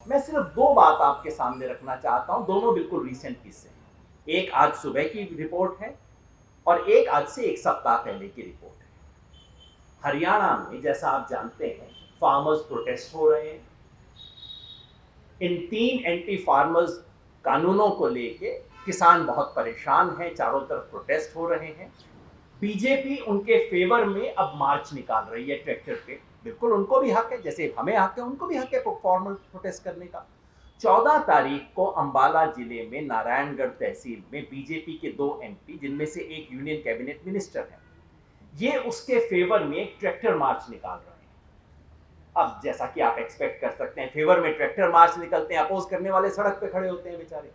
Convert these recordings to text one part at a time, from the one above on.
मैं सिर्फ दो बात आपके सामने रखना चाहता हूं, दोनों बिल्कुल रीसेंट किस्से हैं। एक आज सुबह की रिपोर्ट है और एक आज से एक सप्ताह पहले की रिपोर्ट है। हरियाणा में जैसा आप जानते हैं फार्मर्स प्रोटेस्ट हो रहे हैं। इन 3 एंटी फार्मर्स कानूनों को लेके किसान बहुत परेशान हैं, चारों तरफ प्रोटेस्ट हो रहे हैं। बीजेपी उनके फेवर में अब मार्च निकाल रही है ट्रैक्टर पे। बिल्कुल उनको भी हक है, जैसे हमें हक है उनको भी हक है फॉर्मल प्रोटेस्ट करने का। 14 तारीख को अंबाला जिले में नारायणगढ़ तहसील में बीजेपी के 2 एमपी, जिनमें से एक यूनियन कैबिनेट मिनिस्टर है, ये उसके फेवर में एक ट्रैक्टर मार्च निकाल रहे हैं। अब जैसा कि आप एक्सपेक्ट कर सकते हैं, फेवर में ट्रैक्टर मार्च निकलते हैं, अपोज करने वाले सड़क पे खड़े होते हैं बेचारे।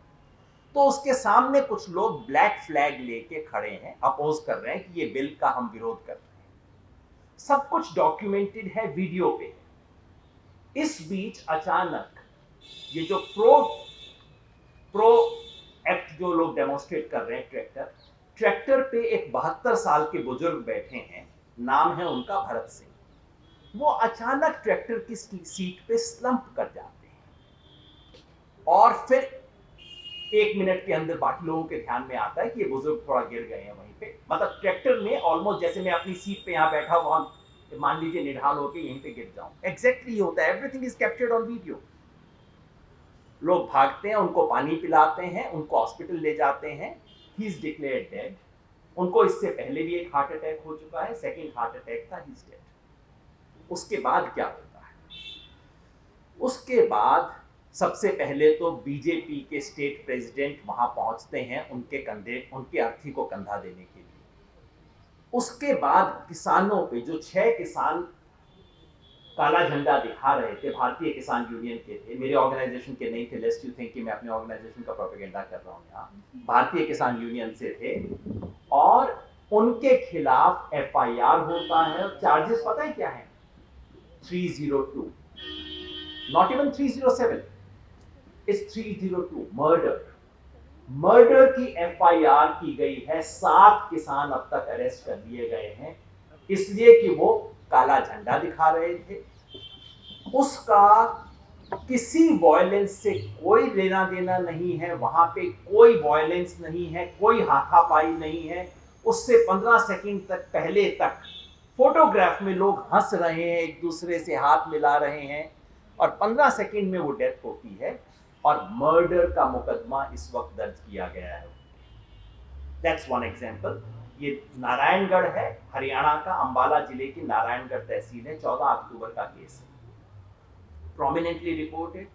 तो उसके सामने कुछ लोग ब्लैक फ्लैग लेके खड़े हैं, अपोज कर रहे हैं कि ये बिल का हम विरोध कर रहे हैं। सब कुछ डॉक्यूमेंटेड है, वीडियो पे। इस बीच अचानक ये जो प्रो एक्ट जो लोग डेमोन्स्ट्रेट कर रहे हैं, ट्रैक्टर पे एक 72 साल के बुजुर्ग बैठे हैं, नाम है उनका भरत सिंह। वो अचानक ट्रैक्टर की सीट पे स्लंप कर जाते हैं और फिर 1 मिनट के अंदर बाकी लोगों के ध्यान में आता है कि ये बुजुर्ग थोड़ा गिर गए हैं वहीं पे। मतलब ट्रैक्टर में ऑलमोस्ट जैसे मैं अपनी सीट पे यहाँ बैठा हुआ, मान लीजिए निढाल होकर यहीं पे गिर जाऊं, एग्जैक्टली होता है। Everything is captured on video. लोग भागते हैं, उनको पानी पिलाते हैं, उनको हॉस्पिटल ले जाते हैं। He is declared dead. उनको इससे पहले भी एक हार्ट अटैक हो चुका है, सेकेंड हार्ट अटैक था, ही इज डेड। उसके बाद क्या होता है? उसके बाद सबसे पहले तो बीजेपी के स्टेट प्रेसिडेंट वहां पहुंचते हैं उनके अर्थी को कंधा देने के लिए। उसके बाद किसानों पे, जो 6 किसान काला झंडा दिखा रहे थे, भारतीय किसान यूनियन के थे, मेरे ऑर्गेनाइजेशन के नहीं थे, लेस्ट यू थिंक कि मैं अपने ऑर्गेनाइजेशन का प्रोपेगेंडा कर रहा हूँ यहाँ, भारतीय किसान यूनियन से थे, और उनके खिलाफ एफआईआर होता है। और चार्जेस पता है क्या है? 302, नॉट इवन 307, इज 302, मर्डर की एफआईआर की गई है। 7 किसान अब तक अरेस्ट कर लिए गए हैं, इसलिए कि वो काला झंडा दिखा रहे थे। उसका किसी वायलेंस से कोई लेना देना नहीं है, वहां पे कोई वायलेंस नहीं है, कोई हाथापाई नहीं है। उससे 15 सेकंड तक पहले तक फोटोग्राफ में लोग हंस रहे हैं, एक दूसरे से हाथ मिला रहे हैं, और 15 सेकंड में वो डेथ होती है। और मर्डर का मुकदमा इस वक्त दर्ज किया गया है। That's one example. ये नारायणगढ़ है, हरियाणा का, अंबाला जिले की नारायणगढ़ तहसील है। 14 अक्टूबर का केस है, prominently reported.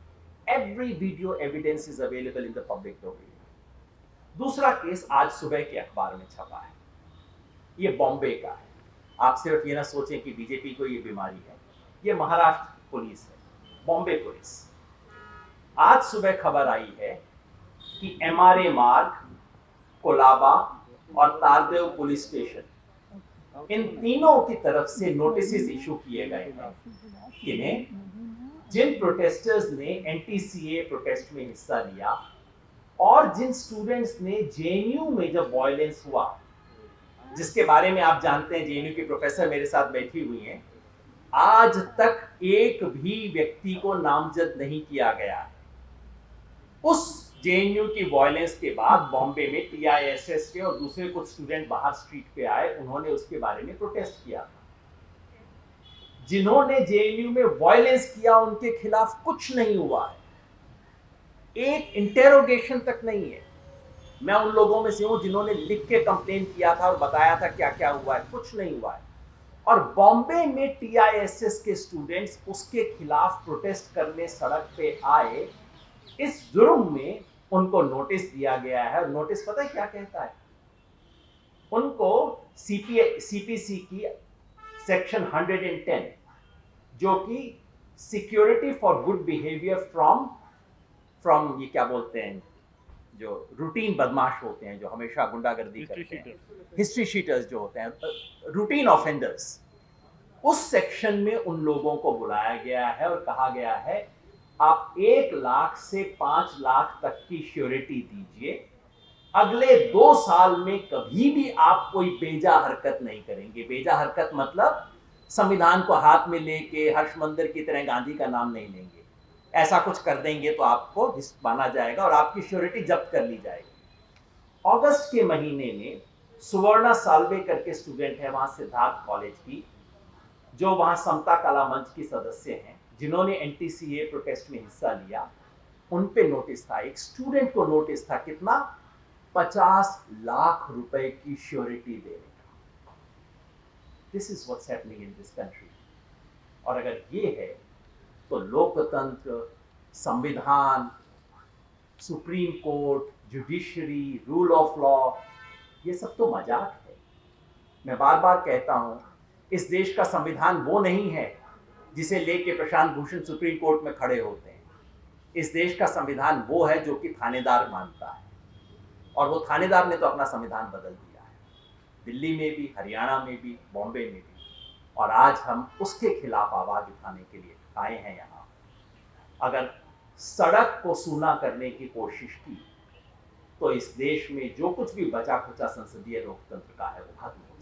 Every video evidence is available in the public domain. दूसरा केस आज सुबह के अखबार में छपा है, ये बॉम्बे का है। आप सिर्फ ये ना सोचें कि बीजेपी को ये बीमारी है, ये महाराष्ट्र पुलिस है, बॉम्बे पुलिस। आज सुबह खबर आई है कि एमआरए मार्ग, कोलाबा और तारदेव पुलिस स्टेशन, इन तीनों की तरफ से नोटिस इशू किए गए हैं। किन्हें? जिन प्रोटेस्टर्स ने एंटी-सीए प्रोटेस्ट में हिस्सा लिया और जिन स्टूडेंट्स ने जेएनयू में जब वायलेंस हुआ, जिसके बारे में आप जानते हैं, जेएनयू की प्रोफेसर मेरे साथ बैठी हुई हैं, आज तक एक भी व्यक्ति को नामजद नहीं किया गया। उस जेएनयू की वायलेंस के बाद बॉम्बे में टीआईएसएस के और दूसरे कुछ स्टूडेंट बाहर स्ट्रीट पे आए, उन्होंने उसके बारे में प्रोटेस्ट किया था। जिन्होंने जेएनयू में वायलेंस किया उनके खिलाफ कुछ नहीं हुआ है, एक इंटेरोगेशन तक नहीं है। मैं उन लोगों में से हूं जिन्होंने लिख के कंप्लेन किया था और बताया था क्या क्या हुआ है, कुछ नहीं हुआ है। और बॉम्बे में टीआईएसएस के स्टूडेंट्स उसके खिलाफ प्रोटेस्ट करने सड़क पे आए। इस जुर्म में उनको नोटिस दिया गया है, और नोटिस पता है क्या कहता है? उनको सीपीसी की सेक्शन 110, जो कि security for good behaviour from ये क्या बोलते हैं, जो रूटीन बदमाश होते हैं, जो हमेशा गुंडागर्दी करते हैं, हिस्ट्री शीटर्स जो होते हैं, रूटीन ऑफेंडर्स, उस सेक्शन में उन लोगों को बुलाया गया है और कहा गया है आप 1 लाख से 5 लाख तक की श्योरिटी दीजिए, अगले 2 साल में कभी भी आप कोई बेजा हरकत नहीं करेंगे। बेजा हरकत मतलब संविधान को हाथ में लेके हर्ष मंदिर की तरह गांधी का नाम नहीं लेंगे, ऐसा कुछ कर देंगे तो आपको माना जाएगा और आपकी श्योरिटी जब्त कर ली जाएगी। अगस्त के महीने में सुवर्णा साल्वे करके स्टूडेंट है वहां सिद्धार्थ कॉलेज की, जो वहां समता कला मंच की सदस्य हैं, जिन्होंने एनटीसीए प्रोटेस्ट में हिस्सा लिया, उन पे नोटिस था, एक स्टूडेंट को नोटिस था कितना, 50 लाख रुपए की श्योरिटी देने का। This is what's happening in this country. और अगर ये है तो लोकतंत्र, संविधान, supreme court, judiciary, rule of law, ये सब तो मजाक है। मैं बार बार कहता हूं, इस देश का संविधान वो नहीं है जिसे लेके प्रशांत भूषण सुप्रीम कोर्ट में खड़े होते हैं। इस देश का संविधान वो है जो कि थानेदार मानता है, और वो थानेदार ने तो अपना संविधान बदल दिया है, दिल्ली में भी, हरियाणा में भी, बॉम्बे में भी। और आज हम उसके खिलाफ आवाज उठाने के लिए आए हैं यहाँ। अगर सड़क को सूना करने की कोशिश की तो इस देश में जो कुछ भी बचा खुचा संसदीय लोकतंत्र का है वो खत्म हो